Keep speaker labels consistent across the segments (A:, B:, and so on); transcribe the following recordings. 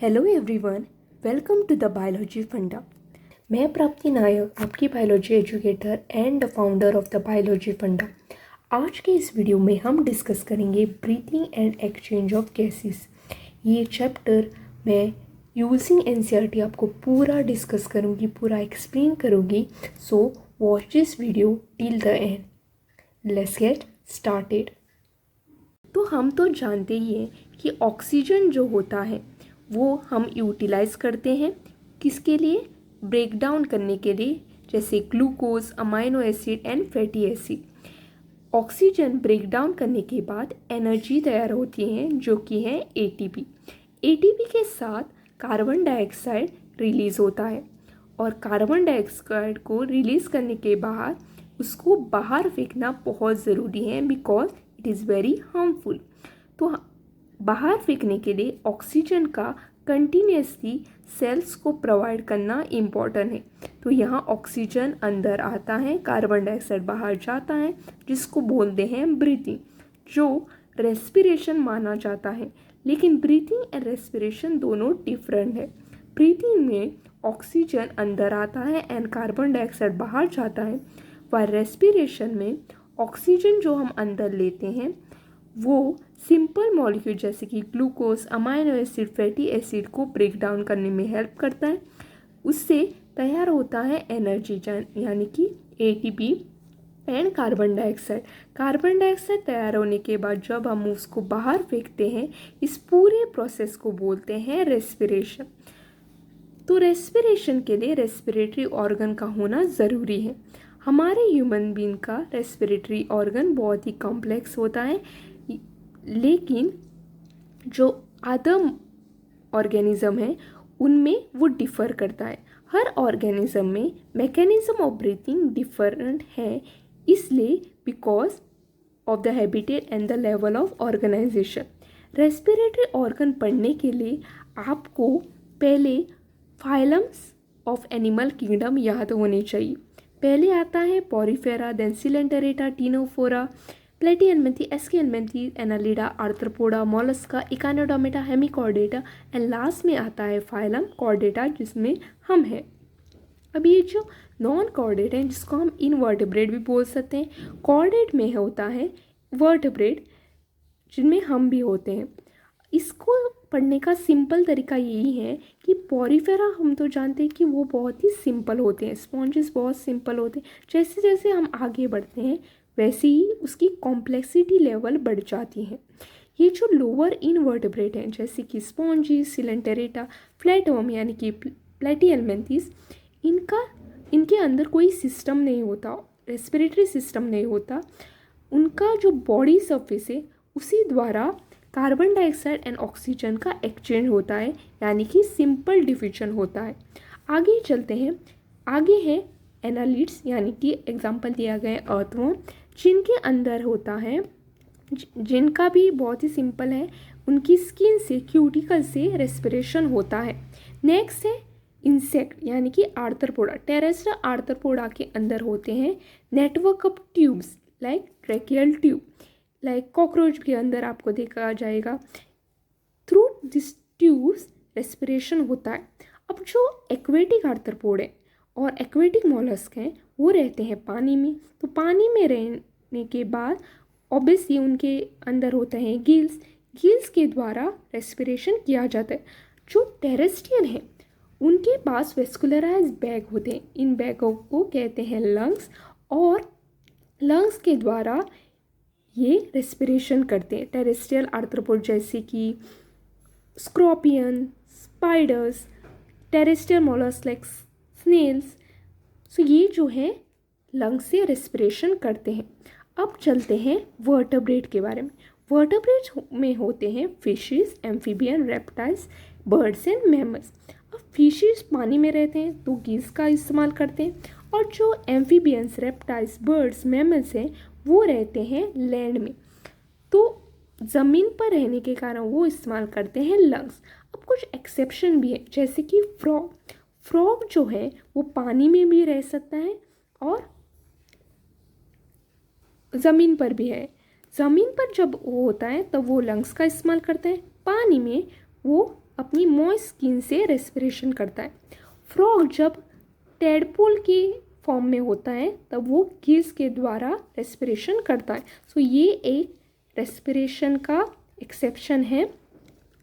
A: Hello everyone, welcome to the biology funda. मैं प्राप्ति नायक, आपकी biology educator and the founder of the biology funda. आज के इस वीडियो में हम डिस्कस करेंगे breathing and exchange of gases. ये चैप्टर मैं यूजिंग एनसीईआरटी आपको पूरा डिस्कस करूँगी, पूरा एक्सप्लेन करूँगी। So watch this video till the end. Let's get started. तो हम तो जानते ही हैं कि ऑक्सीजन जो होता है वो हम यूटिलाइज करते हैं किसके लिए? ब्रेक डाउन करने के लिए, जैसे glucose, amino acid and fatty acid. Oxygen break down करने के बाद एनर्जी तैयार होती है जो कि है एटीपी। एटीपी के साथ कार्बन डाइऑक्साइड रिलीज होता है और कार्बन डाइऑक्साइड को रिलीज करने के बाद उसको बाहर फेंकना बहुत ज़रूरी है because it is very harmful. तो बाहर फेंकने के लिए ऑक्सीजन का कंटिन्यूसली सेल्स को प्रोवाइड करना इम्पॉर्टेंट है। तो यहाँ ऑक्सीजन अंदर आता है, कार्बन डाइऑक्साइड बाहर जाता है, जिसको बोलते हैं ब्रीथिंग, जो रेस्पिरेशन माना जाता है। लेकिन ब्रीथिंग एंड रेस्पिरेशन दोनों डिफरेंट है। ब्रीथिंग में ऑक्सीजन अंदर आता है एंड कार्बन डाइऑक्साइड बाहर जाता है, और रेस्पिरेशन में ऑक्सीजन जो हम अंदर लेते हैं वो सिंपल मॉलिक्यूल जैसे कि glucose, amino acid, fatty acid को ब्रेक डाउन करने में हेल्प करता है। उससे तैयार होता है एनर्जी यानी कि ATP and carbon dioxide. Carbon dioxide तैयार होने के बाद जब हम उसको बाहर फेंकते हैं, इस पूरे प्रोसेस को बोलते हैं रेस्पिरेशन। तो रेस्पिरेशन के लिए रेस्पिरेटरी ऑर्गन का होना ज़रूरी है। हमारे ह्यूमन बीइंग का रेस्पिरेटरी ऑर्गन बहुत ही कॉम्प्लेक्स होता है, लेकिन जो अदर ऑर्गेनिज्म है उनमें वो डिफ़र करता है। हर ऑर्गेनिज्म में मैकेनिज्म ऑफ ब्रीथिंग डिफरेंट है, इसलिए because of the habitat and the level of organisation. Respiratory organ पढ़ने के लिए आपको पहले फाइलम्स ऑफ एनिमल किंगडम याद होने चाहिए। पहले आता है Porifera, then Coelenterata, Ctenophora, Platyhelminthes, Aschelminthes, Annelida, Arthropoda, Mollusca, Echinodermata, Hemichordata and last में आता है फाइलम कॉर्डेटा, जिसमें हम हैं। अब ये जो नॉन कॉर्डेट हैं जिसको हम इनवर्टेब्रेट भी बोल सकते हैं, कॉर्डेट में होता है वर्टेब्रेट जिनमें हम भी होते हैं। इसको पढ़ने का सिंपल तरीका यही है कि पॉरीफेरा हम तो जानते हैं कि वो बहुत ही सिंपल होते हैं, स्पॉन्जेस बहुत सिंपल होते हैं। जैसे जैसे हम आगे बढ़ते हैं वैसे ही उसकी कॉम्प्लेक्सिटी लेवल बढ़ जाती है। ये जो लोअर इनवर्टेब्रेट हैं जैसे कि स्पॉन्जीज, सिलेंटेरेटा, फ्लैटवर्म यानी कि प्लेटीहेल्मिंथीज, इनके अंदर कोई सिस्टम नहीं होता, रेस्पिरेटरी सिस्टम नहीं होता। उनका जो बॉडी सरफेस है उसी द्वारा कार्बन डाइऑक्साइड एंड ऑक्सीजन का एक्सचेंज होता है, यानी कि सिंपल डिफ्यूजन होता है। आगे चलते हैं, आगे है एनालिड्स यानी कि एग्जाम्पल दिया गया है अर्थवर्म, जिनके अंदर होता है, जिनका भी बहुत ही सिंपल है, उनकी स्किन से, क्यूटिकल से रेस्पिरेशन होता है। नेक्स्ट है इंसेक्ट यानी कि आर्थ्रोपोडा। टेरेस्ट्रियल आर्थ्रोपोडा के अंदर होते हैं network of tubes like tracheal tube, like cockroach के अंदर आपको देखा जाएगा। थ्रू दिस ट्यूब्स रेस्पिरेशन होता है। अब जो एक्वेटिक आर्थ्रोपोड है और एक्वेटिक मॉलस्क हैं वो रहते हैं पानी में। तो पानी में रहने के बाद ऑब्वियसली उनके अंदर होते हैं गिल्स, गिल्स के द्वारा रेस्पिरेशन किया जाता है। जो टेरेस्ट्रियल हैं उनके पास वेस्कुलराइज बैग होते हैं, इन बैगों को कहते हैं लंग्स, और लंग्स के द्वारा ये रेस्पिरेशन करते हैं। टेरेस्ट्रियल आर्थ्रोपोड जैसे कि scorpion, spiders, terrestrial mollusc like snails, so ये जो है लंग्स से रेस्पिरेशन करते हैं। अब चलते हैं वर्टेब्रेट के बारे में। वर्टेब्रेट में होते हैं fishes, amphibian, reptiles, birds and mammals. अब फिशेस पानी में रहते हैं तो गिल्स का इस्तेमाल करते हैं, और जो एम्फीबियंस, रेप्टाइल्स, बर्ड्स, मैमल्स हैं वो रहते हैं लैंड में, तो ज़मीन पर रहने के कारण वो इस्तेमाल करते हैं लंग्स। अब कुछ एक्सेप्शन भी है जैसे कि फ्रॉग। फ्रॉग जो है वो पानी में भी रह सकता है और ज़मीन पर भी है। ज़मीन पर जब वो होता है तब वो लंग्स का इस्तेमाल करते हैं, पानी में वो अपनी मॉइस्ट स्किन से रेस्पिरेशन करता है। फ्रॉग जब टेडपोल की फॉर्म में होता है तब वो गिल्स के द्वारा रेस्पिरेशन करता है। सो ये एक रेस्पिरेशन का एक्सेप्शन है।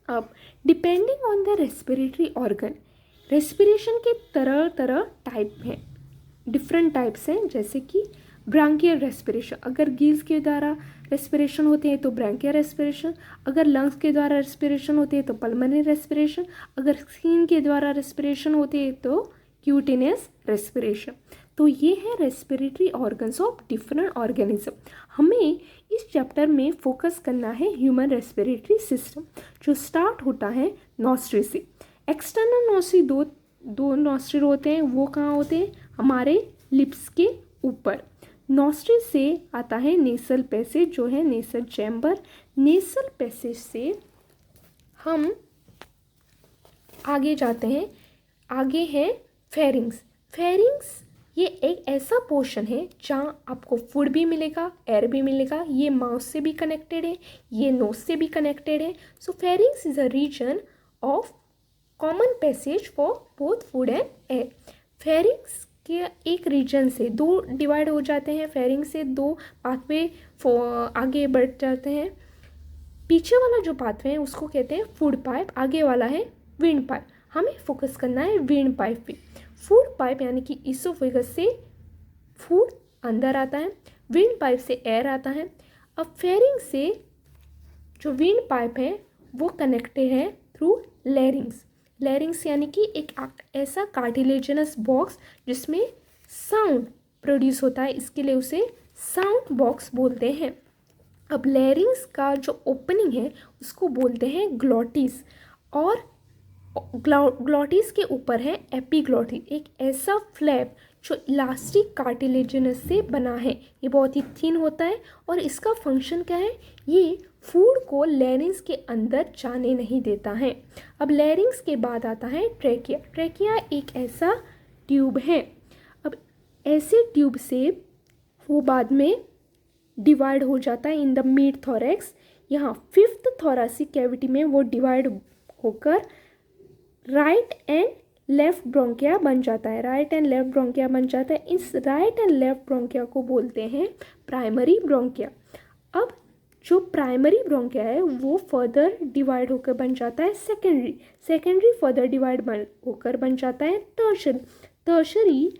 A: अब depending on the respiratory organ, respiration के तरह तरह टाइप हैं, डिफरेंट टाइप्स हैं, जैसे कि ब्रांकियल रेस्पिरेशन, अगर गिल्स के द्वारा रेस्पिरेशन होते हैं तो ब्रांकियल रेस्पिरेशन, अगर लंग्स के द्वारा रेस्पिरेशन होते हैं तो पल्मोनरी रेस्पिरेशन, अगर स्किन के द्वारा रेस्पिरेशन होते हैं तो क्यूटेनियस रेस्पिरेशन। तो ये है respiratory organs of different organism. हमें इस चैप्टर में फोकस करना है ह्यूमन रेस्पिरेटरी सिस्टम, जो स्टार्ट होता है नॉस्ट्रिल से। एक्सटर्नल नॉस्ट्रिल दो नॉस्ट्रिल होते हैं, वो कहाँ होते हैं? हमारे लिप्स के ऊपर। नॉस्ट्रिल से आता है नेसल पैसेज, जो है नेसल चैम्बर। नेसल पैसेज से हम आगे जाते हैं, आगे है फेरिंग्स। फेरिंग्स ये एक ऐसा पोर्शन है जहाँ आपको फूड भी मिलेगा, एयर भी मिलेगा। ये माउथ से भी कनेक्टेड है, ये नोज से भी कनेक्टेड है। So pharynx is a region of common passage for both food and air. Pharynx के एक रीजन से दो डिवाइड हो जाते हैं, फेरिंग्स से दो पाथवे आगे बढ़ जाते हैं। पीछे वाला जो पाथवे है उसको कहते हैं फूड पाइप, आगे वाला है विंड पाइप। हमें फोकस करना है विंड पाइप पे। फूड पाइप यानी कि इसोफेगस से फूड अंदर आता है, विंड पाइप से एयर आता है। अब फेरिंग से जो विंड पाइप है वो कनेक्टेड है थ्रू लैरिंग्स। लैरिंग्स यानी कि एक ऐसा कार्टिलेजनस बॉक्स जिसमें साउंड प्रोड्यूस होता है, इसके लिए उसे साउंड बॉक्स बोलते हैं। अब लैरिंग्स का जो ओपनिंग है उसको बोलते हैं ग्लॉटिस, और ग्लॉटिस के ऊपर है एपिग्लॉटिस, एक ऐसा फ्लैप जो इलास्टिक कार्टिलेजनस से बना है। ये बहुत ही थिन होता है और इसका फंक्शन क्या है? ये फूड को लैरिंग्स के अंदर जाने नहीं देता है। अब लैरिंग्स के बाद आता है ट्रेकिया। ट्रेकिया एक ऐसा ट्यूब है। अब ऐसे ट्यूब से वो बाद में डिवाइड हो जाता है इन द मिड थोरैक्स। यहाँ फिफ्थ थोरैसिक कैविटी में वो डिवाइड होकर राइट एंड लेफ्ट ब्रोंकिया बन जाता है। राइट एंड लेफ्ट ब्रोंकिया बन जाता है। इस राइट एंड लेफ्ट ब्रोंकिया को बोलते हैं प्राइमरी ब्रोंकिया। अब जो प्राइमरी ब्रोंकिया है वो फर्दर डिवाइड होकर बन जाता है सेकेंडरी। सेकेंडरी फर्दर डिवाइड होकर बन जाता है टर्शरी। टर्शरी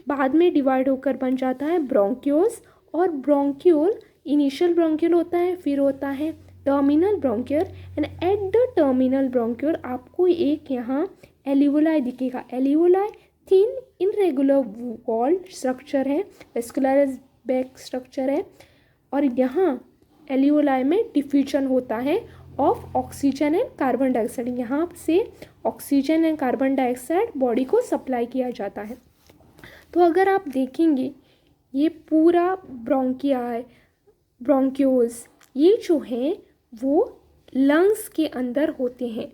A: बाद में डिवाइड होकर बन जाता है ब्रोंक्यूल्स, और ब्रोंक्यूल इनिशियल ब्रोंक्यूल होता है, फिर होता है terminal bronchiole, and at the terminal bronchiole आपको एक यहाँ एल्वियोलाई दिखेगा। Alveoli thin irregular walled structure है, वेस्कुलर बैक स्ट्रक्चर है, और यहाँ एल्वियोलाई में डिफ्यूजन होता है of oxygen and carbon dioxide. यहाँ से oxygen and carbon dioxide body को सप्लाई किया जाता है। तो अगर आप देखेंगे ये पूरा ब्रोंकिया है, ब्रोंक्यूल्स, ये जो हैं वो लंग्स के अंदर होते हैं।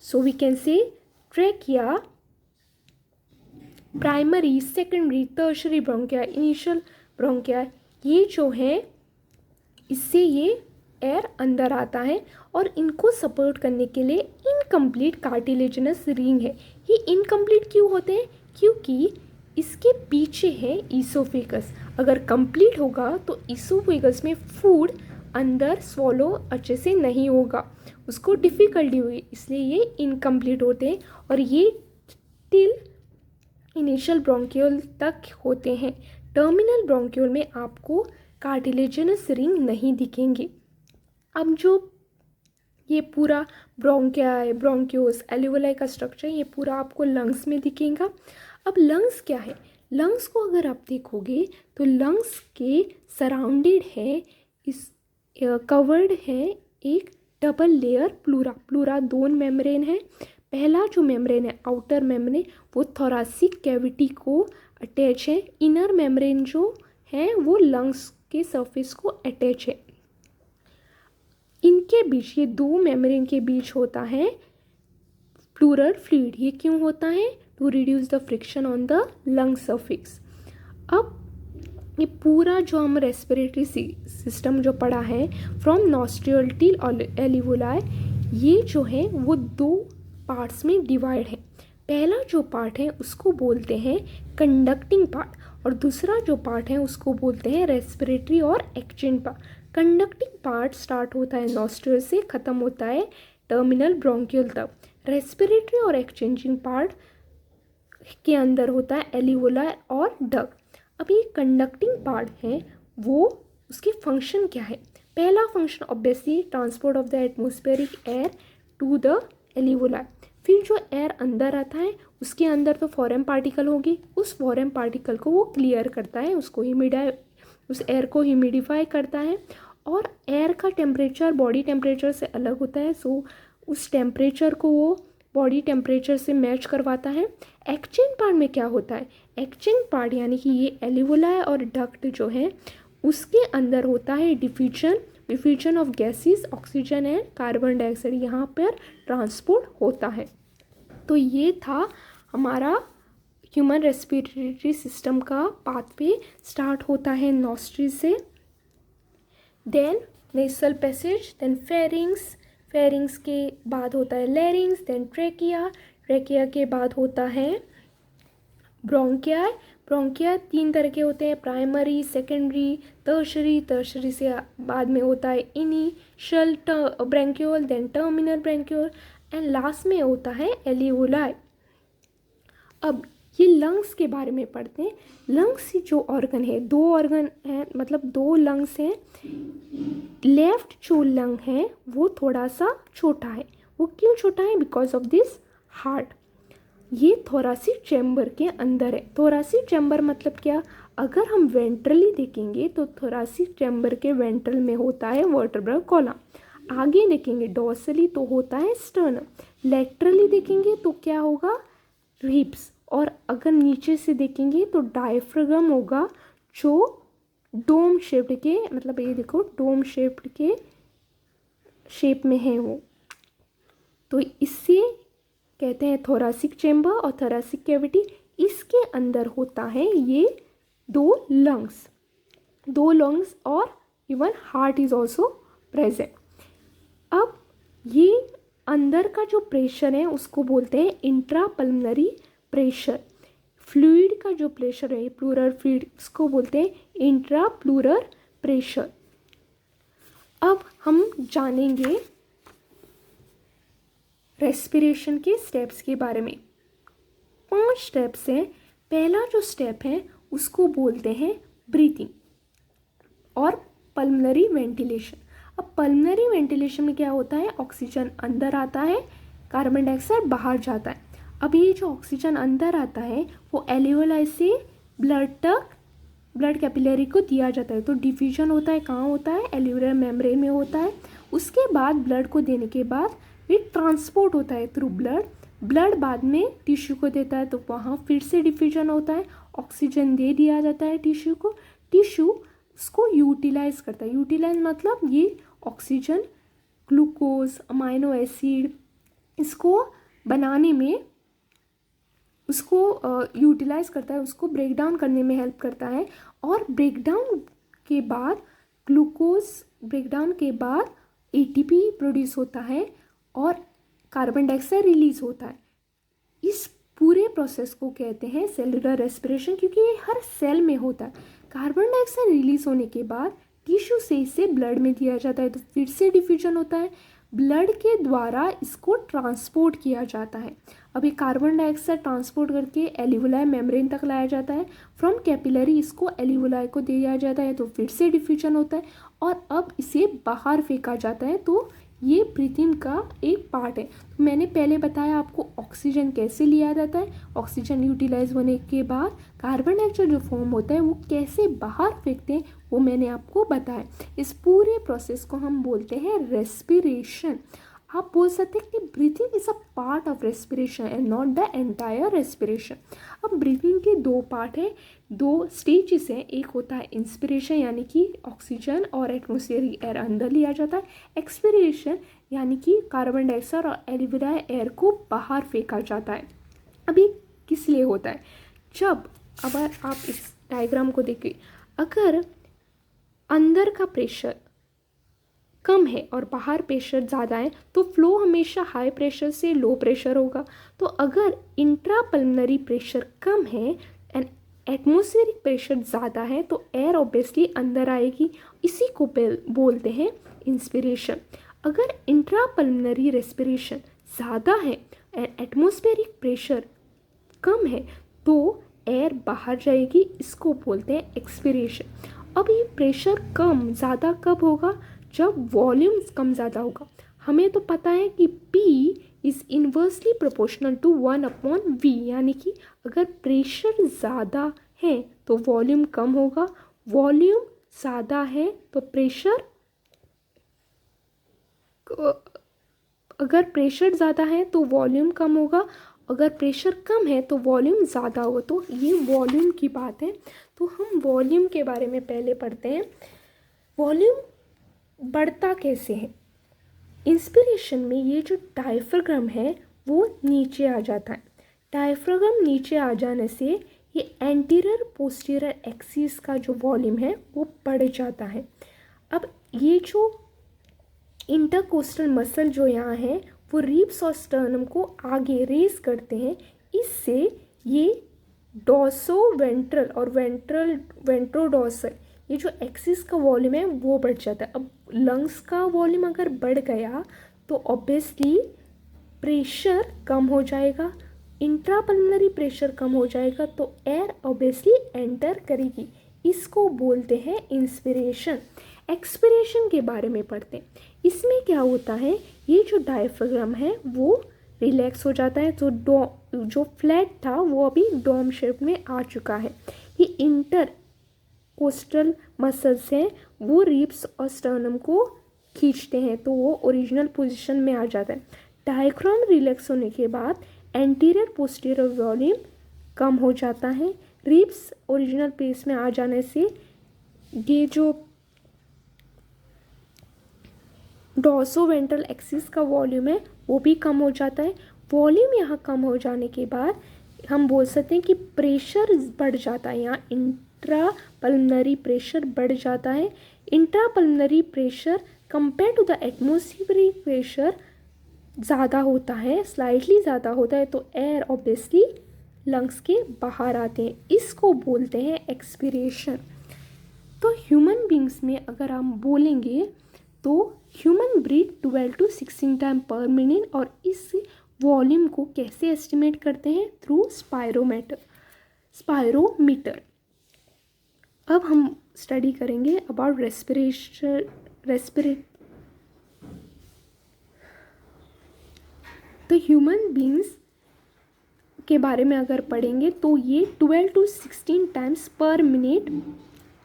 A: So we can say trachea, primary, secondary, tertiary bronchia, initial bronchia, ये जो है इससे ये एयर अंदर आता है, और इनको सपोर्ट करने के लिए इनकम्प्लीट कार्टिलेजनस रिंग है। ये इनकम्प्लीट क्यों होते हैं? क्योंकि इसके पीछे है ईसोफेगस। अगर कंप्लीट होगा तो ईसोफेगस में फूड अंदर स्वॉलो अच्छे से नहीं होगा, उसको डिफ़िकल्टी हुई, इसलिए ये इनकम्प्लीट होते हैं, और ये टिल इनिशियल ब्रोंक्यूल तक होते हैं। टर्मिनल ब्रोंक्यूल में आपको कार्टिलेजनस रिंग नहीं दिखेंगे। अब जो ये पूरा ब्रोंकिया है, ब्रोंक्यूल्स, एल्वियोलाई का स्ट्रक्चर, ये पूरा आपको लंग्स में दिखेगा। अब लंग्स क्या है? लंग्स को अगर आप देखोगे तो लंग्स के सराउंडेड है, इस कवर्ड है एक डबल लेयर प्लूरा। प्लूरा दो मेम्ब्रेन है। पहला जो मेम्ब्रेन है आउटर मेम्ब्रेन, वो थोरैसिक कैविटी को अटैच है। इनर मेम्ब्रेन जो है वो लंग्स के सरफेस को अटैच है। इनके बीच, ये दो मेम्ब्रेन के बीच होता है प्लूरल फ्लूइड। ये क्यों होता है? To reduce the friction on the lung surface. अब ये पूरा जो हम रेस्पिरेटरी सिस्टम जो पढ़ा है फ्रॉम नॉस्ट्रियल टिल एल्वियोलाई, ये जो है वो दो पार्ट्स में डिवाइड है। पहला जो पार्ट है उसको बोलते हैं कंडक्टिंग पार्ट और दूसरा जो पार्ट है उसको बोलते हैं रेस्पिरेटरी और exchange part. Conducting part start होता है नॉस्ट्रल से, ख़त्म होता है टर्मिनल ब्रोंकियल तक। रेस्पिरेटरी और एक्सचेंजिंग पार्ट के अंदर होता है एल्वियोलाई और डक्ट। अब ये कंडक्टिंग पार्ट है वो उसकी फंक्शन क्या है? पहला function obviously transport of the atmospheric air to the alveoli. फिर जो एयर अंदर आता है उसके अंदर तो फॉरेन पार्टिकल होगी, उस फॉरेन पार्टिकल को वो क्लियर करता है, उस एयर को ह्यूमिडिफाई करता है और एयर का टेम्परेचर बॉडी टेम्परेचर से अलग होता है, सो उस टेम्परेचर को वो बॉडी टेम्परेचर से मैच करवाता है। एक्सचेंज पार्ट में क्या होता है? एक्सचेंज पार्ट यानी कि ये एल्वियोलाई और डक्ट जो है उसके अंदर होता है diffusion of gases, oxygen and carbon dioxide यहाँ पर ट्रांसपोर्ट होता है। तो ये था हमारा ह्यूमन रेस्पिरेटरी सिस्टम का पाथवे। स्टार्ट होता है नॉस्ट्रिल से, then nasal passage, then pharynx के बाद होता है लैरिंग्स, देन ट्रेकिया के बाद होता है ब्रोंकिया 3 तरह के होते हैं, प्राइमरी, सेकेंडरी, टर्शरी से बाद में होता है initial bronchiole, then terminal bronchiole and last में होता है एल्वियोलाई। अब ये लंग्स के बारे में पढ़ते हैं। लंग्स जो ऑर्गन है, 2 ऑर्गन है, मतलब 2 लंग्स हैं। लेफ्ट जो लंग है वो थोड़ा सा छोटा है। वो क्यों छोटा है? Because of this heart. ये थोरासिक चैम्बर के अंदर है। थोरासिक चैम्बर मतलब क्या? अगर हम वेंट्रली देखेंगे तो थोरासिक चैम्बर के वेंट्रल में होता है वर्टेब्रल कॉलम। आगे देखेंगे डॉर्सली तो होता है स्टर्नम। लेटरली देखेंगे तो क्या होगा? रिब्स। और अगर नीचे से देखेंगे तो डायफ्रागम होगा जो डोम शेप्ड के, मतलब ये देखो डोम शेप्ड के शेप में है वो। तो इससे कहते हैं थोरासिक चैम्बर और थोरासिक कैविटी। इसके अंदर होता है ये 2 लंग्स और even heart is also present. अब ये अंदर का जो प्रेशर है उसको बोलते हैं इंट्रापल्मोनरी प्रेशर। फ्लूइड का जो प्रेशर है, प्लूरल फ्लूइड, उसको बोलते हैं इंट्राप्लूरल प्रेशर। अब हम जानेंगे रेस्पिरेशन के स्टेप्स के बारे में। 5 स्टेप्स हैं। पहला जो स्टेप है उसको बोलते हैं ब्रीथिंग और पल्मोनरी वेंटिलेशन। अब पल्मोनरी वेंटिलेशन में क्या होता है? ऑक्सीजन अंदर आता है, कार्बन डाइऑक्साइड बाहर जाता है। अब ये जो ऑक्सीजन अंदर आता है वो एल्वियोलाई से ब्लड कैपिलरी को दिया जाता है। तो डिफ्यूजन होता है, कहाँ होता है? एल्वियोलर मेम्ब्रेन में होता है। उसके बाद ब्लड को देने के बाद ये ट्रांसपोर्ट होता है थ्रू ब्लड बाद में टिश्यू को देता है, तो वहाँ फिर से डिफ्यूजन होता है, ऑक्सीजन दे दिया जाता है टिश्यू को। टिश्यू उसको यूटिलाइज करता है। यूटिलाइज मतलब ये ऑक्सीजन, ग्लूकोज, अमाइनो एसिड इसको बनाने में उसको यूटिलाइज करता है, उसको ब्रेक डाउन करने में हेल्प करता है। और ब्रेकडाउन के बाद ATP प्रोड्यूस होता है और कार्बन डाइऑक्साइड रिलीज होता है। इस पूरे प्रोसेस को कहते हैं सेलुलर रेस्पिरेशन, क्योंकि ये हर सेल में होता है। कार्बन डाइऑक्साइड रिलीज होने के बाद टिश्यू से इसे ब्लड में दिया जाता है, तो फिर से डिफ्यूजन होता है, ब्लड के द्वारा इसको ट्रांसपोर्ट किया जाता है। अभी कार्बन डाइऑक्साइड ट्रांसपोर्ट करके एल्वियोलाई मेम्ब्रेन तक लाया जाता है। फ्रॉम कैपिलरी इसको एल्वियोलाई को दिया जाता है, तो फिर से डिफ्यूजन होता है और अब इसे बाहर फेंका जाता है। तो ये ब्रीथिंग का एक पार्ट है। तो मैंने पहले बताया आपको ऑक्सीजन कैसे लिया जाता है। ऑक्सीजन यूटिलाइज होने के बाद कार्बन डाइऑक्साइड जो फॉर्म होता है वो कैसे बाहर फेंकते हैं वो मैंने आपको बताया। इस पूरे प्रोसेस को हम बोलते हैं रेस्पिरेशन। आप बोल सकते हैं कि breathing is a part of respiration and not the entire respiration. अब ब्रीथिंग के 2 पार्ट है, 2 स्टेजेस हैं। एक होता है इंस्पिरेशन यानी कि ऑक्सीजन और एटमॉस्फेरिक एयर अंदर लिया जाता है। एक्सपिरेशन यानी कि कार्बन डाइऑक्साइड और एल्वियोलाई एयर को बाहर फेंका जाता है। अब ये किस लिए होता है? जब अगर आप इस डायग्राम को देखिए, अगर अंदर का प्रेशर कम है और बाहर प्रेशर ज़्यादा है तो फ्लो हमेशा हाई प्रेशर से लो प्रेशर होगा। तो अगर इंट्रापल्मोनरी प्रेशर कम है एंड एटमॉस्फेरिक प्रेशर ज़्यादा है तो एयर ऑब्वियसली अंदर आएगी, इसी को बोलते हैं इंस्पिरेशन। अगर इंट्रापल्मोनरी रेस्पिरेशन ज़्यादा है एंड एटमॉस्फेरिक प्रेशर कम है तो एयर बाहर जाएगी, इसको बोलते हैं एक्सपिरेशन। अब ये प्रेशर कम ज़्यादा कब होगा? जब वॉल्यूम कम ज़्यादा होगा। हमें तो पता है कि P is inversely proportional to 1/V, यानी कि अगर प्रेशर ज़्यादा है तो वॉल्यूम कम होगा, वॉल्यूम ज़्यादा है तो प्रेशर, अगर प्रेशर ज़्यादा है तो वॉल्यूम कम होगा, अगर प्रेशर कम है तो वॉल्यूम ज़्यादा होगा। तो ये वॉल्यूम की बात है। तो हम वॉल्यूम के बारे में पहले पढ़ते हैं। वॉल्यूम बढ़ता कैसे है? इंस्पिरेशन में ये जो डायफ्राम है वो नीचे आ जाता है। डायफ्राम नीचे आ जाने से ये एंटीरियर पोस्टीरियर एक्सिस का जो वॉल्यूम है वो बढ़ जाता है। अब ये जो इंटरकोस्टल मसल जो यहाँ है वो रिब्स और स्टर्नम को आगे रेज करते हैं, इससे ये डॉर्सोवेंट्रल और वेंट्रोडॉर्सल ये जो एक्सिस का वॉल्यूम है वो बढ़ जाता है। अब लंग्स का वॉल्यूम अगर बढ़ गया तो ऑब्वियसली प्रेशर कम हो जाएगा, इंट्रापल्मोनरी प्रेशर कम हो जाएगा तो एयर ऑब्वियसली एंटर करेगी, इसको बोलते हैं इंस्पिरेशन। एक्सपिरेशन के बारे में पढ़ते हैं। इसमें क्या होता है, ये जो डायफ्राम है वो रिलैक्स हो जाता है, जो फ्लैट था वो अभी डोम शेप में आ चुका है। ये इंटर कोस्टल मसल्स हैं वो रिब्स और स्टर्नम को खींचते हैं तो वो ओरिजिनल पोजीशन में आ जाता है। डायफ्राम रिलैक्स होने के बाद एंटीरियर पोस्टीरियर वॉल्यूम कम हो जाता है, रिब्स ओरिजिनल प्लेस में आ जाने से ये जो डॉर्सोवेंट्रल एक्सिस का वॉल्यूम है वो भी कम हो जाता है। वॉल्यूम यहाँ कम हो जाने के बाद हम बोल सकते हैं कि प्रेशर बढ़ जाता है, यहाँ इंट्रापल्मोनरी प्रेशर बढ़ जाता है। Intrapulmonary pressure compare to the atmospheric pressure ज़्यादा होता है, स्लाइटली ज़्यादा होता है तो एयर ऑब्वियसली लंग्स के बाहर आते हैं, इसको बोलते हैं एक्सपिरेशन। तो ह्यूमन बींग्स में अगर हम बोलेंगे तो ह्यूमन ब्रीथ 12 to 16 टाइम पर मिनट और इस वॉल्यूम को कैसे एस्टिमेट करते हैं? Through spirometer. अब हम स्टडी करेंगे अबाउट रेस्पिरेट। तो ह्यूमन बींग्स के बारे में अगर पढ़ेंगे तो ये 12 to 16 टाइम्स पर मिनट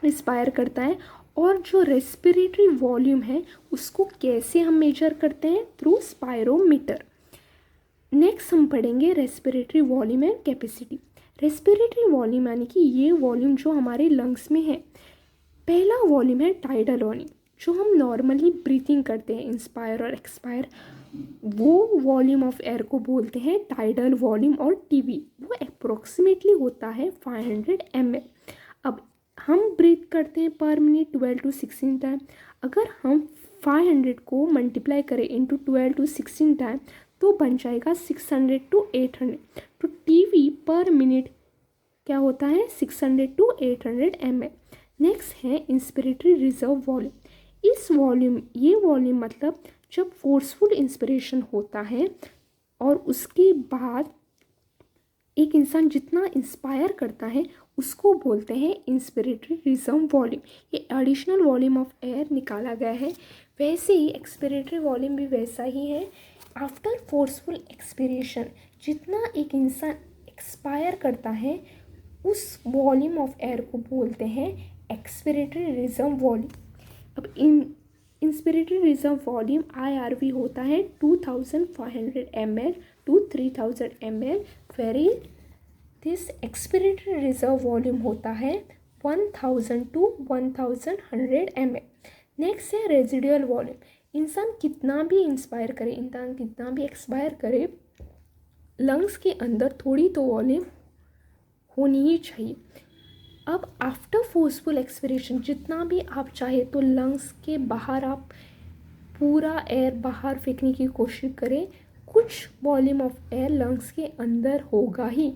A: इंस्पायर करता है। और जो रेस्पिरेटरी वॉल्यूम है उसको कैसे हम मेजर करते हैं? Through spirometer. नेक्स्ट हम पढ़ेंगे respiratory volume and capacity. Respiratory volume यानी कि ये वॉल्यूम जो हमारे लंग्स में है। पहला वॉल्यूम है टाइडल वॉल्यूम, जो हम नॉर्मली ब्रीथिंग करते हैं इंस्पायर और एक्सपायर, वो वॉल्यूम ऑफ एयर को बोलते हैं टाइडल वॉल्यूम और टीवी। वो अप्रोक्सीमेटली होता है 500 ml। अब हम ब्रीथ करते हैं पर मिनट 12 to 16 टाइम। अगर हम 500 को मल्टीप्लाई करें इंटू 12 to 16 टाइम तो बन जाएगा 600 to 800। तो टीवी पर मिनट क्या होता है? 600 to 800 ml। नेक्स्ट है इंस्पिरेटरी रिजर्व वॉल्यूम। ये वॉल्यूम मतलब जब फोर्सफुल इंस्पिरेशन होता है और उसके बाद एक इंसान जितना इंस्पायर करता है उसको बोलते हैं इंस्पिरेटरी रिजर्व वॉल्यूम। ये एडिशनल वॉल्यूम ऑफ एयर निकाला गया है। वैसे ही एक्सपिरेटरी वॉल्यूम भी वैसा ही है। आफ्टर फोर्सफुल एक्सपिरेशन जितना एक इंसान एक्सपायर करता है उस वॉल्यूम ऑफ एयर को बोलते हैं एक्सपिरेटरी रिजर्व वॉल्यूम। अब इंस्पिरेटरी रिजर्व वॉल्यूम IRV होता है 2500 ml to 3000 ml, very this expiratory reserve volume होता है 1000 to 1100 ml। नेक्स्ट है रेजिडुअल वॉल्यूम। इंसान कितना भी इंस्पायर करे, इंसान कितना भी एक्सपायर करे, लंग्स के अंदर थोड़ी तो वॉल्यूम होनी ही चाहिए। अब आफ्टर फोर्सफुल एक्सपिरेशन जितना भी आप चाहे तो लंग्स के बाहर आप पूरा एयर बाहर फेंकने की कोशिश करें, कुछ वॉल्यूम ऑफ एयर लंग्स के अंदर होगा ही,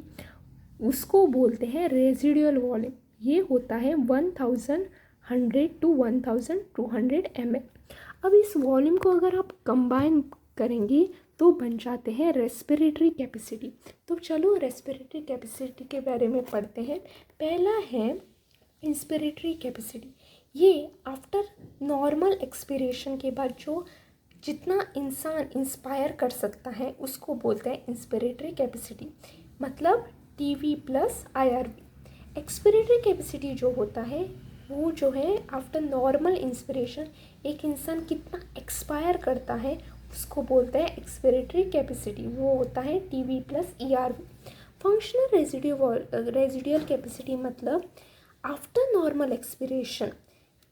A: उसको बोलते हैं रेजिडुअल वॉल्यूम। ये होता है 1100 to 1200 ml। अब इस वॉल्यूम को अगर आप कंबाइन करेंगे तो बन जाते हैं रेस्पिरेटरी कैपेसिटी। तो चलो रेस्पिरेटरी कैपेसिटी के बारे में पढ़ते हैं। पहला है इंस्पिरेटरी कैपेसिटी। ये आफ्टर नॉर्मल एक्सपिरेशन के बाद जो जितना इंसान इंस्पायर कर सकता है उसको बोलते हैं इंस्पिरेटरी कैपेसिटी, मतलब TV plus IRV. Expiratory capacity जो होता है वो जो है आफ्टर नॉर्मल इंस्पिरेशन एक इंसान कितना एक्सपायर करता है उसको बोलते हैं एक्सपिरेटरी कैपेसिटी, वो होता है TV plus ERV. Functional residual capacity मतलब आफ्टर नॉर्मल एक्सपिरेशन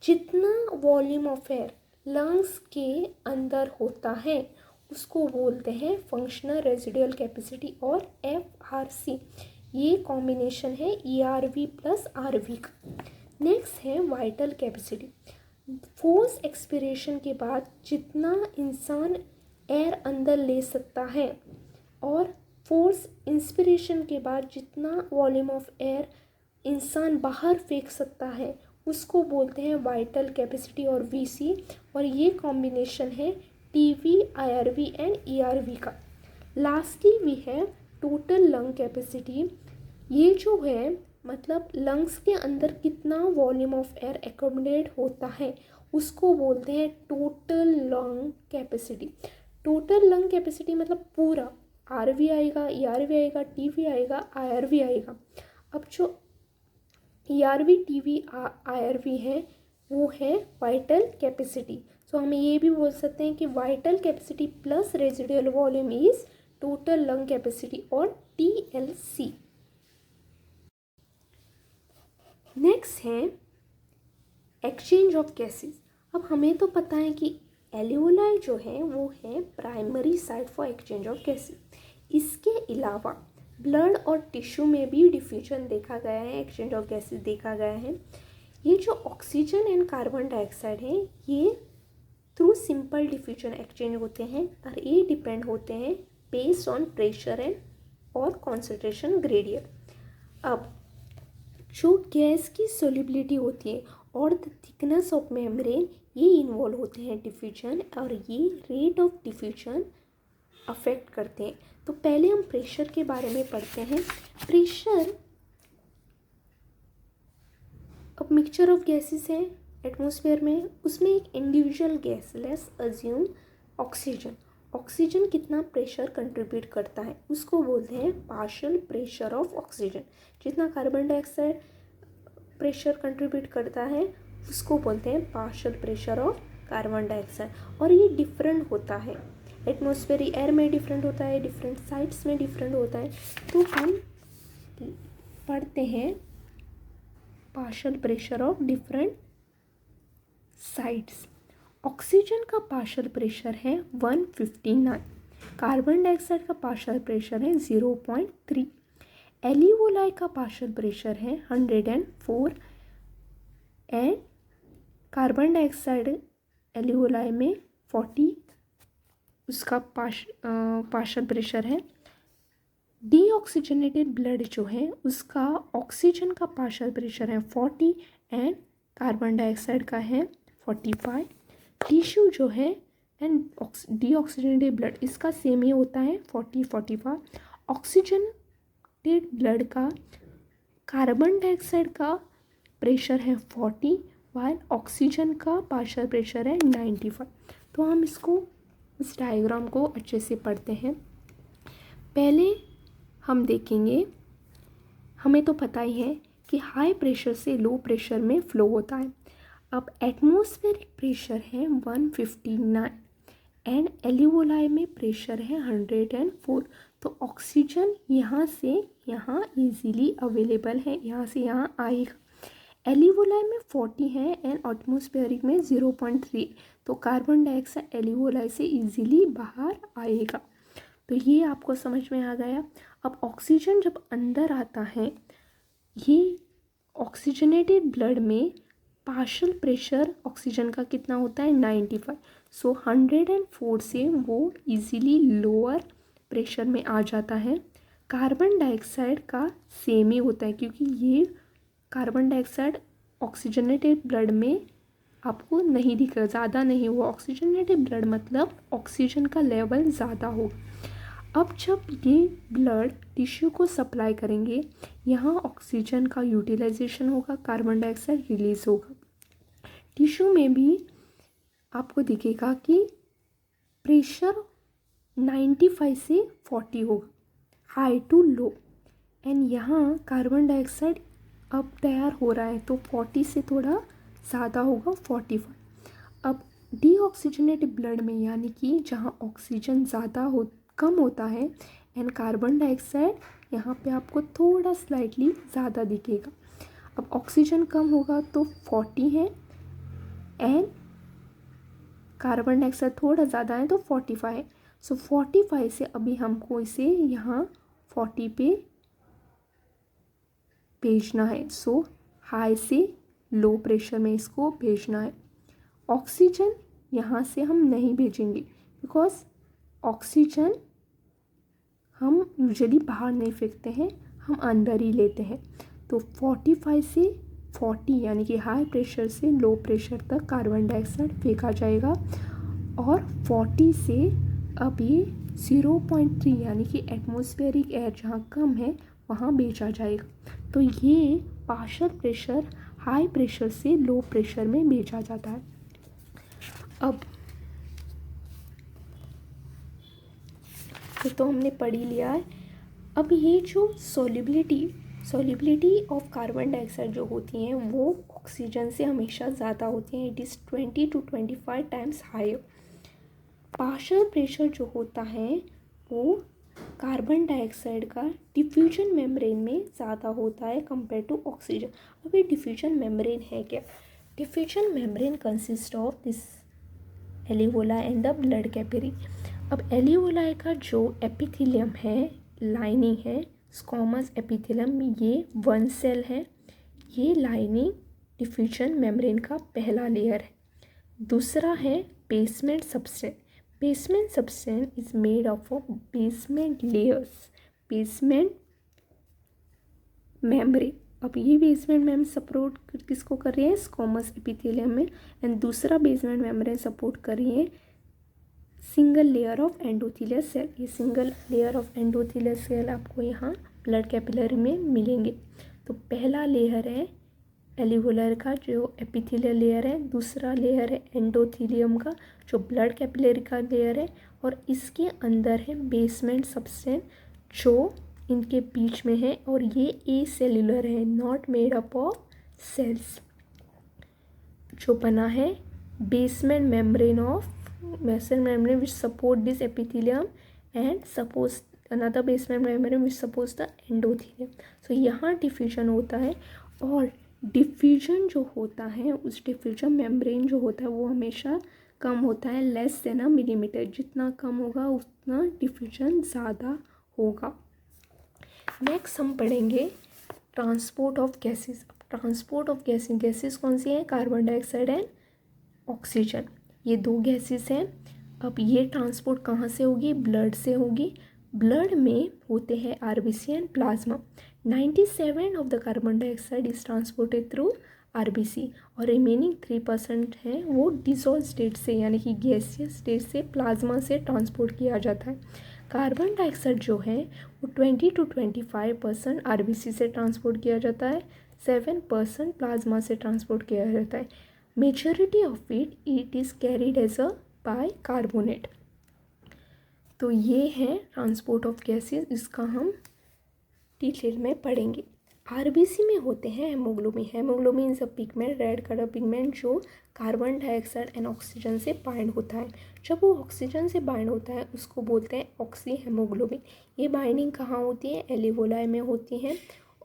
A: जितना वॉल्यूम ऑफ एयर लंग्स के अंदर होता है उसको बोलते हैं फंक्शनल रेजिडुअल कैपेसिटी और एफआरसी। ये कॉम्बिनेशन है ईआरवी प्लस आरवी का। नेक्स्ट है वाइटल कैपेसिटी। फोर्स एक्सपिरेशन के बाद जितना इंसान एयर अंदर ले सकता है और फोर्स इंस्पिरेशन के बाद जितना वॉल्यूम ऑफ एयर इंसान बाहर फेंक सकता है उसको बोलते हैं वाइटल कैपेसिटी और वीसी, और ये कॉम्बिनेशन है टीवी, आईआरवी एंड ईआरवी का। लास्टली वी है टोटल लंग कैपेसिटी। ये जो है मतलब लंग्स के अंदर कितना वॉल्यूम ऑफ एयर एकोमोडेट होता है उसको बोलते हैं total lung capacity. Total lung capacity मतलब पूरा, आरवी आएगा, ईआरवी आएगा, टीवी आएगा, आईआरवी आएगा। अब जो ईआरवी, टीवी, आईआरवी है वो है वाइटल कैपेसिटी। सो हम ये भी बोल सकते हैं कि vital capacity plus residual volume is total lung capacity और टीएलसी। नेक्स्ट है एक्सचेंज ऑफ गैसेस। अब हमें तो पता है कि एल्वियोलाई जो है वो है primary site for exchange of gases. इसके अलावा ब्लड और टिश्यू में भी डिफ्यूजन देखा गया है, एक्सचेंज ऑफ गैसेस देखा गया है। ये जो ऑक्सीजन एंड कार्बन डाइऑक्साइड है ये थ्रू सिंपल डिफ्यूजन एक्सचेंज होते हैं और ये डिपेंड होते हैं बेस्ड ऑन प्रेशर एंड और कॉन्सेंट्रेशन ग्रेडियंट। अब जो गैस की सोल्युबिलिटी होती है और द थिकनेस ऑफ मेम्ब्रेन ये इन्वॉल्व होते हैं डिफ्यूजन, और ये रेट ऑफ डिफ्यूजन अफेक्ट करते हैं। तो पहले हम प्रेशर के बारे में पढ़ते हैं। प्रेशर अब मिक्सचर ऑफ गैसेस है एटमॉस्फेयर में, उसमें एक individual gas, let's assume oxygen. Oxygen कितना प्रेशर कंट्रीब्यूट करता है उसको बोलते हैं पार्शियल प्रेशर ऑफ ऑक्सीजन। जितना कार्बन डाइऑक्साइड प्रेशर कंट्रीब्यूट करता है उसको बोलते हैं partial pressure of carbon dioxide. और ये डिफरेंट होता है, एटमॉस्फेरिक एयर में डिफरेंट होता है, डिफरेंट साइट्स में डिफरेंट होता है। तो हम पढ़ते हैं partial pressure of different sites. Oxygen का पार्शियल प्रेशर है 159, कार्बन डाइऑक्साइड का पार्शियल प्रेशर है 0.3, एल्वियोलाई का पार्शियल प्रेशर है 104 एंड कार्बन डाइऑक्साइड एल्वियोलाई में 40 उसका पार्शियल प्रेशर है। डीऑक्सीजनेटेड ब्लड जो है उसका ऑक्सीजन का पार्शियल प्रेशर है 40 एंड कार्बन डाइऑक्साइड का है 45। टिश्यू जो है एंड डीऑक्सीजनेटेड ब्लड इसका सेम ही होता है 40-45। ऑक्सीजनेटेड ब्लड का कार्बन डाइऑक्साइड का प्रेशर है 40 वाइल ऑक्सीजन का पार्शियल प्रेशर है 95। तो हम इसको इस डायग्राम को अच्छे से पढ़ते हैं। पहले हम देखेंगे, हमें तो पता ही है कि हाई प्रेशर से लो प्रेशर में फ्लो होता है। अब एटमॉस्फेरिक प्रेशर है 159 एंड एल्वियोलाई में प्रेशर है 104। तो ऑक्सीजन यहाँ से यहाँ इजीली अवेलेबल है, यहाँ से यहाँ आएगा। एल्वियोलाई में 40 है एंड एटमॉस्फेरिक में 0.3, तो कार्बन डाइऑक्साइड एल्वियोलाई से इजीली बाहर आएगा। तो ये आपको समझ में आ गया। अब ऑक्सीजन जब अंदर आता है, ये ऑक्सीजनेटेड ब्लड में पार्शियल प्रेशर ऑक्सीजन का कितना होता है 95। सो 104 से वो इजीली लोअर प्रेशर में आ जाता है। कार्बन डाइऑक्साइड का सेम ही होता है, क्योंकि ये कार्बन डाइऑक्साइड ऑक्सीजनेटेड ब्लड में आपको नहीं दिखेगा, ज़्यादा नहीं हुआ। ऑक्सीजनेटेड ब्लड मतलब ऑक्सीजन का लेवल ज़्यादा हो। अब जब ये ब्लड टिश्यू को सप्लाई करेंगे, यहाँ ऑक्सीजन का यूटिलाइजेशन होगा, कार्बन डाइऑक्साइड रिलीज होगा। टिश्यू में भी आपको दिखेगा कि प्रेशर 95 से 40 होगा, हाई टू लो। एंड यहाँ कार्बन डाइऑक्साइड अब तैयार हो रहा है, तो 40 से थोड़ा ज़्यादा होगा, 45। अब डीऑक्सीजनेटेड ब्लड में, यानी कि जहाँ ऑक्सीजन कम होता है, एंड कार्बन डाइऑक्साइड यहाँ पे आपको थोड़ा स्लाइटली ज़्यादा दिखेगा। अब ऑक्सीजन कम होगा तो 40 है, एंड कार्बन डाइऑक्साइड थोड़ा ज़्यादा है तो 45 है। सो 45 से अभी हमको इसे यहाँ 40 पे भेजना है। सो हाई से लो प्रेशर में इसको भेजना है। ऑक्सीजन यहाँ से हम नहीं भेजेंगे, बिकॉज ऑक्सीजन हम यूजुअली बाहर नहीं फेंकते हैं, हम अंदर ही लेते हैं। तो 45 से 40 यानी कि हाई प्रेशर से लो प्रेशर तक कार्बन डाइऑक्साइड फेंका जाएगा, और 40 से अब ये 0.3 यानी कि एटमॉस्फेरिक एयर जहाँ कम है वहाँ भेजा जाएगा। तो ये पार्शियल प्रेशर हाई प्रेशर से लो प्रेशर में भेजा जाता है। अब ये तो हमने पढ़ ही लिया है। अब ये जो सॉल्युबिलिटी ऑफ कार्बन डाइऑक्साइड जो होती हैं वो ऑक्सीजन से हमेशा ज़्यादा होती हैं। It is 20 to 25 times higher. Partial pressure जो होता है वो कार्बन डाइऑक्साइड का डिफ्यूजन मेम्ब्रेन में ज़्यादा होता है कंपेयर टू ऑक्सीजन। अब ये डिफ्यूजन मेम्ब्रेन है क्या? Diffusion membrane consist of this alveoli and the blood capillary. अब एल्वियोलाई का जो एपिथेलियम है, लाइनिंग है, स्क्वामस एपिथेलियम, ये 1 सेल है। ये लाइनिंग डिफ्यूजन मेम्ब्रेन का पहला लेयर है। दूसरा है basement substance. Basement substance is made of basement layers, basement membrane. अब ये बेसमेंट मेम्ब्रेन सपोर्ट किसको कर रही है? स्क्वामस एपिथेलियम में। एंड दूसरा बेसमेंट मेम्ब्रेन सपोर्ट कर रही है single layer of endothelial cell. ये single layer of endothelial cell आपको यहाँ ब्लड कैपिलरी में मिलेंगे। तो पहला लेयर है एल्वियोलर का जो एपिथेलियल लेयर है, दूसरा लेयर है एंडोथेलियम का जो ब्लड कैपिलरी का लेयर है, और इसके अंदर है बेसमेंट सब्सटेंस जो इनके बीच में है, और ये ए सेल्यूलर है, not made up of cells. जो बना है basement membrane of basement membrane which support this epithelium and suppose another basement membrane which supports the endothelium. So यहाँ डिफ्यूजन होता है, और डिफ्यूजन जो होता है उस डिफ्यूजन मेम्ब्रेन जो होता है वो हमेशा कम होता है, लेस देन अ मिलीमीटर। जितना कम होगा उतना डिफ्यूजन ज़्यादा होगा। नेक्स्ट हम पढ़ेंगे transport of gases. Transport of gases कौन सी हैं? कार्बन डाइऑक्साइड एंड ऑक्सीजन, ये 2 गैसेस हैं। अब ये ट्रांसपोर्ट कहाँ से होगी? ब्लड से होगी। ब्लड में होते हैं RBC and plasma. 97 of the carbon dioxide is transported through RBC, और रिमेनिंग 3% है वो डिसॉल्व स्टेट से यानी कि गैसियस स्टेट से प्लाज्मा से ट्रांसपोर्ट किया जाता है। कार्बन डाइऑक्साइड जो है वो 20 to 25% आरबीसी से ट्रांसपोर्ट किया जाता है, 7% प्लाज्मा से ट्रांसपोर्ट किया जाता है। Majority of it is carried as a bicarbonate. तो ये है ट्रांसपोर्ट ऑफ गैसेस, इसका हम डिटेल में पढ़ेंगे। आरबीसी में होते हैं haemoglobin. Haemoglobin is a pigment, red colour pigment जो कार्बन डाइऑक्साइड एंड ऑक्सीजन से बाइंड होता है। जब वो ऑक्सीजन से बाइंड होता है उसको बोलते हैं ऑक्सी हेमोग्लोबिन। ये बाइंडिंग कहाँ होती है? एल्वियोलाई में होती हैं,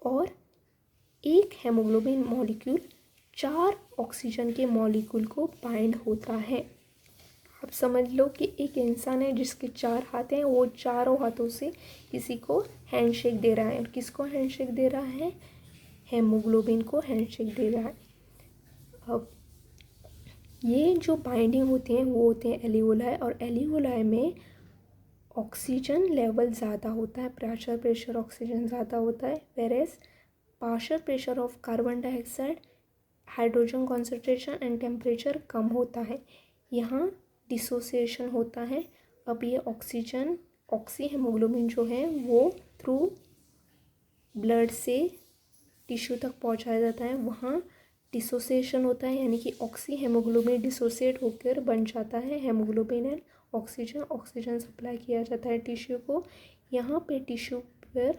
A: और एक हेमोग्लोबिन मॉलिक्यूल 4 ऑक्सीजन के मॉलिक्यूल को बाइंड होता है। आप समझ लो कि एक इंसान है जिसके 4 हाथ हैं, वो चारों हाथों से किसी को हैंडशेक दे रहा है। और किसको हैंडशेक दे रहा है? हेमोग्लोबिन को हैंडशेक दे रहा है। अब ये जो बाइंडिंग होते हैं वो होते हैं एल्वियोलाई, और एल्वियोलाई में ऑक्सीजन लेवल ज़्यादा होता है, पार्शियल प्रेशर ऑक्सीजन ज़्यादा होता है, whereas partial pressure of carbon dioxide, hydrogen concentration and temperature कम होता है। यहाँ डिसोसिएशन होता है। अब ये ऑक्सीजन ऑक्सी हेमोग्लोबिन जो है वो थ्रू ब्लड से टिश्यू तक पहुँचाया जाता है, वहाँ डिसोसिएशन होता है, यानी कि ऑक्सी हेमोग्लोबिन डिसोसिएट होकर बन जाता है haemoglobin and oxygen. Oxygen supply किया जाता है टिश्यू को। यहाँ पे टिश्यू पर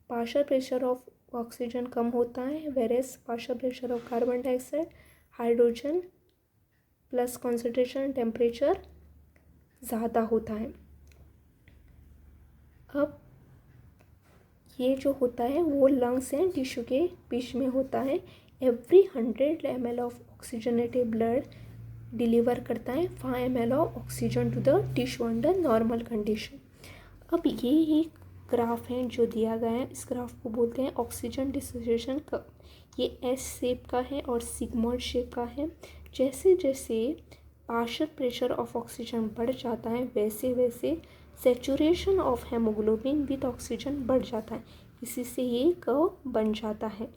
A: पार्शियल प्रेशर ऑफ ऑक्सीजन कम होता है, whereas partial pressure of carbon dioxide, hydrogen plus concentration temperature ज़्यादा होता है। अब ये जो होता है वो लंग्स एंड टिश्यू के बीच में होता है। Every 100 ml of oxygenated blood deliver करता है 5 ml of oxygen to the tissue under normal condition. अब ये एक ग्राफ है जो दिया गया है, इस ग्राफ को बोलते हैं ऑक्सीजन डिसोसिएशन कर्व। ये एस शेप का है और सिग्मॉइड शेप का है। जैसे जैसे पार्शियल प्रेशर ऑफ ऑक्सीजन बढ़ जाता है वैसे वैसे saturation of haemoglobin with oxygen बढ़ जाता है, इसी से ये कर्व बन जाता है।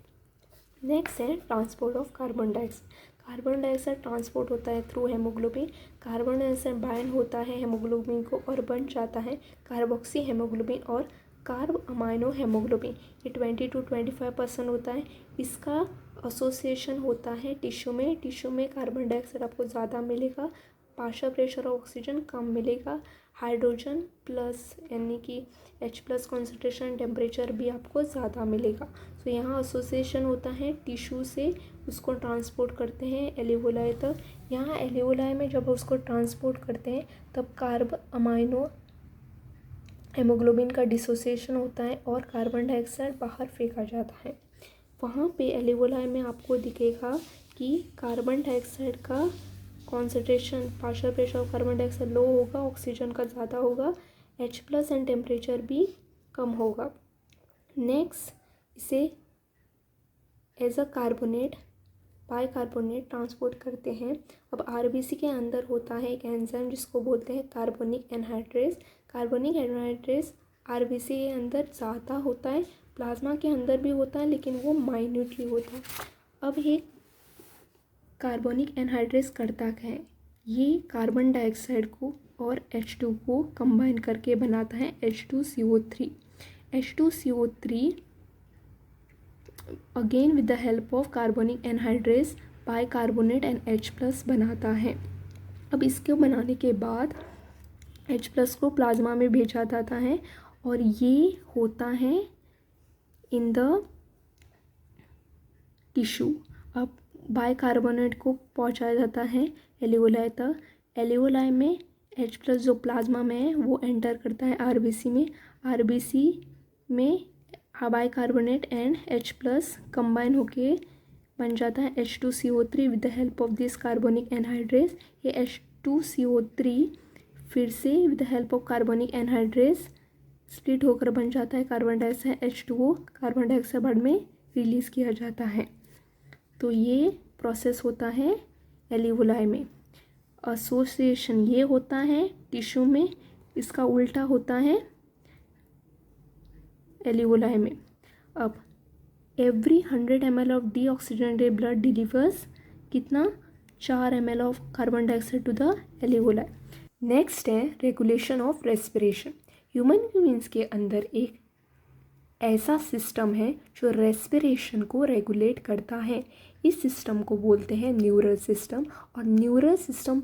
A: नेक्स्ट है transport of carbon dioxide. Carbon dioxide transport होता है through haemoglobin. Carbon dioxide bind होता है हेमोग्लोबिन को और बन जाता है कार्बोक्सी हेमोग्लोबिन और कार्ब अमाइनो हेमोग्लोबिन। ये 20 to 25% होता है। इसका एसोसिएशन होता है टिश्यू में। टिश्यू में कार्बन डाइऑक्साइड आपको ज़्यादा मिलेगा, पार्शियल प्रेशर ऑफ ऑक्सीजन कम मिलेगा, हाइड्रोजन प्लस यानी कि H+ कॉन्सेंट्रेशन टेम्परेचर भी आपको ज़्यादा मिलेगा। तो यहाँ एसोसिएशन होता है टिश्यू से, उसको ट्रांसपोर्ट करते हैं एल्वियोलाई तक। यहाँ एल्वियोलाई में जब उसको ट्रांसपोर्ट करते हैं तब कार्ब अमाइनो हेमोग्लोबिन का डिसोसिएशन होता है और कार्बन डाइऑक्साइड बाहर फेंका जाता है। वहाँ पे एल्वियोलाई में आपको दिखेगा कि कार्बन डाइऑक्साइड का concentration, partial pressure of carbon dioxide low होगा, ऑक्सीजन का ज़्यादा होगा, H+ एंड टेम्परेचर भी कम होगा। नेक्स्ट इसे as a carbonate bicarbonate transport करते हैं। अब आरबीसी के अंदर होता है एक एंजाइम जिसको बोलते हैं carbonic anhydrase. Carbonic anhydrase RBC के अंदर ज़्यादा होता है, प्लाज्मा के अंदर भी होता है लेकिन वो माइन्यूटली होता है। अब ये कार्बोनिक एनहाइड्रेस करता क्या है, ये कार्बन डाइऑक्साइड को और H2 को कंबाइन करके बनाता है H2CO3। H2CO3 again with the help of carbonic anhydrase bicarbonate and H+ बनाता है। अब इसको बनाने के बाद H+ को प्लाज्मा में भेजा जाता है और ये होता है इन द टिश्यू। अब बाइकार्बोनेट को पहुंचाया जाता है एल्वियोलाई तक। एल्वियोलाई में H+ जो प्लाज्मा में है वो एंटर करता है आरबीसी में। आरबीसी में बाइकार्बोनेट एंड H+ कंबाइन होके बन जाता है H2CO3 with the help of this carbonic anhydrase. ये H2CO3 फिर से with the help of carbonic anhydrase split होकर बन जाता है carbon dioxide H2O। Carbon dioxide बाद में रिलीज़ किया जाता है। तो ये प्रोसेस होता है एल्वियोलाई में। एसोसिएशन ये होता है टिश्यू में, इसका उल्टा होता है एल्वियोलाई में। अब every 100 ml of deoxygenated blood delivers कितना 4 ml of carbon dioxide to the alveoli. Next है regulation of respiration. Human beings के अंदर एक ऐसा सिस्टम है जो रेस्पिरेशन को रेगुलेट करता है। इस सिस्टम को बोलते हैं न्यूरल सिस्टम। और न्यूरल सिस्टम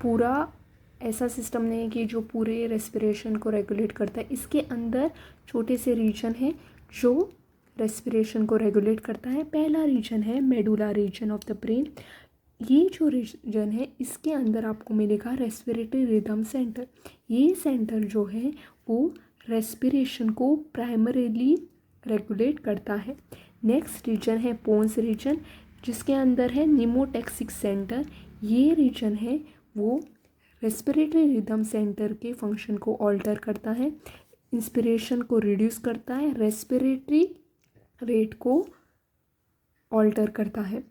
A: पूरा ऐसा सिस्टम नहीं है कि जो पूरे रेस्पिरेशन को रेगुलेट करता है। इसके अंदर छोटे से रीजन है जो रेस्पिरेशन को रेगुलेट करता है। पहला रीजन है medulla reason of the brain. ये जो रीजन है इसके अंदर आपको मिलेगा रेस्पिरेटरी रिदम सेंटर। ये सेंटर जो है वो रेस्पिरेशन को प्राइमरीली रेगुलेट करता है। नेक्स्ट रीजन है पोन्स रीजन जिसके अंदर है निमोटैक्सिक सेंटर। ये रीजन है वो रेस्पिरेटरी रिदम सेंटर के फंक्शन को ऑल्टर करता है, इंस्पिरेशन को रिड्यूस करता है, रेस्पिरेटरी रेट को ऑल्टर करता है।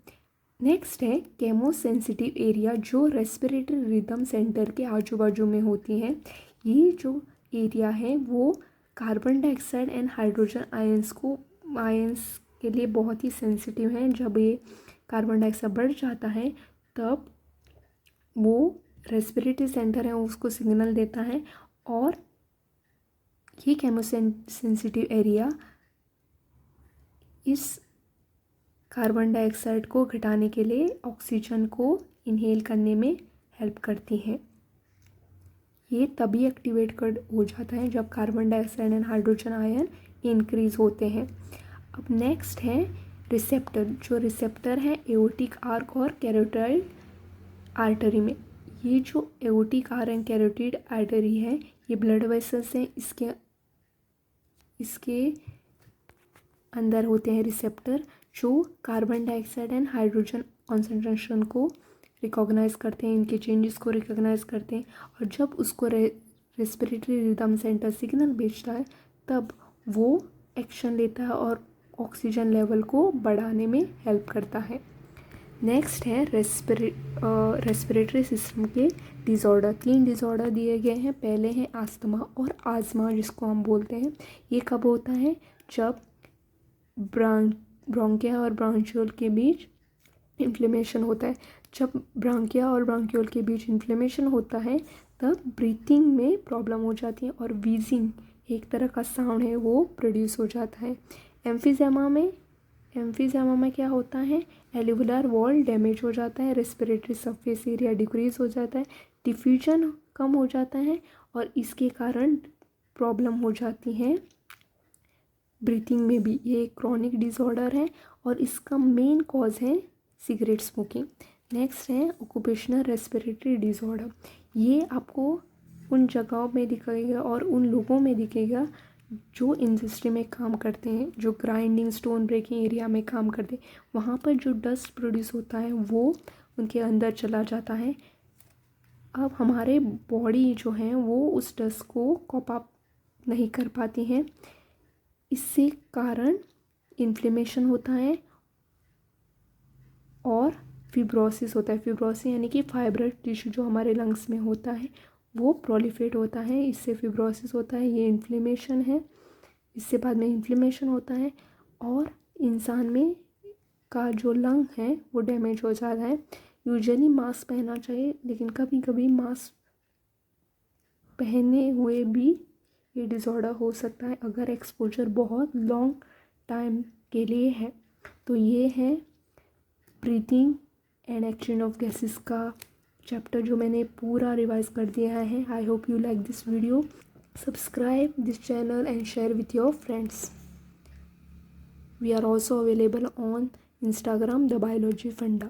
A: नेक्स्ट है केमोसेंसिटिव एरिया, जो रेस्पिरेटरी रिदम सेंटर के आजू बाजू में होती हैं। ये जो एरिया है वो carbon dioxide and hydrogen ions के लिए बहुत ही सेंसिटिव हैं। जब ये कार्बन डाइऑक्साइड बढ़ जाता है तब वो रेस्पिरेटरी सेंटर है उसको सिग्नल देता है, और ये केमोसेंसिटिव एरिया इस कार्बन डाइऑक्साइड को घटाने के लिए ऑक्सीजन को इनहेल करने में हेल्प करती हैं। ये तभी एक्टिवेट हो जाता है जब carbon dioxide and hydrogen ion increase होते हैं। अब नेक्स्ट है रिसेप्टर। जो रिसेप्टर है एओर्टिक आर्क और कैरोटिड आर्टरी में। ये जो aortic arch and carotid artery है ये ब्लड वेसल्स हैं। इसके अंदर होते हैं रिसेप्टर जो carbon dioxide and hydrogen concentration को रिकॉग्नाइज करते हैं, इनके चेंजेस को रिकॉग्नाइज करते हैं, और जब उसको रेस्पिरेटरी रिदम सेंटर सिग्नल भेजता है तब वो एक्शन लेता है और ऑक्सीजन लेवल को बढ़ाने में हेल्प करता है। नेक्स्ट है रेस्पिरेटरी सिस्टम के डिसऑर्डर। 3 डिसऑर्डर दिए गए हैं। पहले हैं आस्थमा और आजमा जिसको हम बोलते हैं। ये कब होता है? जब ब्रोंकिया और ब्रोंक्यूल के बीच इन्फ्लेमेशन होता है। जब ब्रोंकिया और ब्रोंक्यूल के बीच इन्फ्लेमेशन होता है तब ब्रीथिंग में प्रॉब्लम हो जाती है और वीजिंग एक तरह का साउंड है वो प्रोड्यूस हो जाता है। एम्फीजेमा में क्या होता है? एल्वियोलर वॉल डैमेज हो जाता है, रेस्पिरेटरी सरफेस एरिया डिक्रीज हो जाता है, डिफ्यूजन कम हो जाता है और इसके कारण प्रॉब्लम हो जाती है ब्रीथिंग में भी। ये एक क्रॉनिक डिसऑर्डर है और इसका मेन कॉज है सिगरेट स्मोकिंग। नेक्स्ट है ऑक्यूपेशनल रेस्पिरेटरी डिसऑर्डर। ये आपको उन जगहों में दिखेगा और उन लोगों में दिखेगा जो इंडस्ट्री में काम करते हैं, जो ग्राइंडिंग स्टोन ब्रेकिंग एरिया में काम करते हैं। वहाँ पर जो डस्ट प्रोड्यूस होता है वो उनके अंदर चला जाता है। अब हमारे बॉडी जो है वो उस डस्ट को कॉप अप नहीं कर पाती हैं, इससे कारण इन्फ्लेमेशन होता है और फिब्रोसिस होता है। फिब्रोसिस यानी कि फाइब्रस टिश्यू जो हमारे लंग्स में होता है वो प्रोलिफरेट होता है, इससे फिब्रोसिस होता है। ये इन्फ्लेमेशन है, इससे बाद में इन्फ्लेमेशन होता है और इंसान में का जो लंग है वो डैमेज हो जाता है। यूजुअली मास्क पहनना चाहिए, लेकिन कभी कभी मास्क पहने हुए भी ये डिसऑर्डर हो सकता है अगर एक्सपोजर बहुत लॉन्ग टाइम के लिए है। तो ये है breathing and exchange of gases का चैप्टर जो मैंने पूरा रिवाइज कर दिया है। I hope you like this video. Subscribe this channel and share with your friends. We are also available on Instagram, The Biology Funda.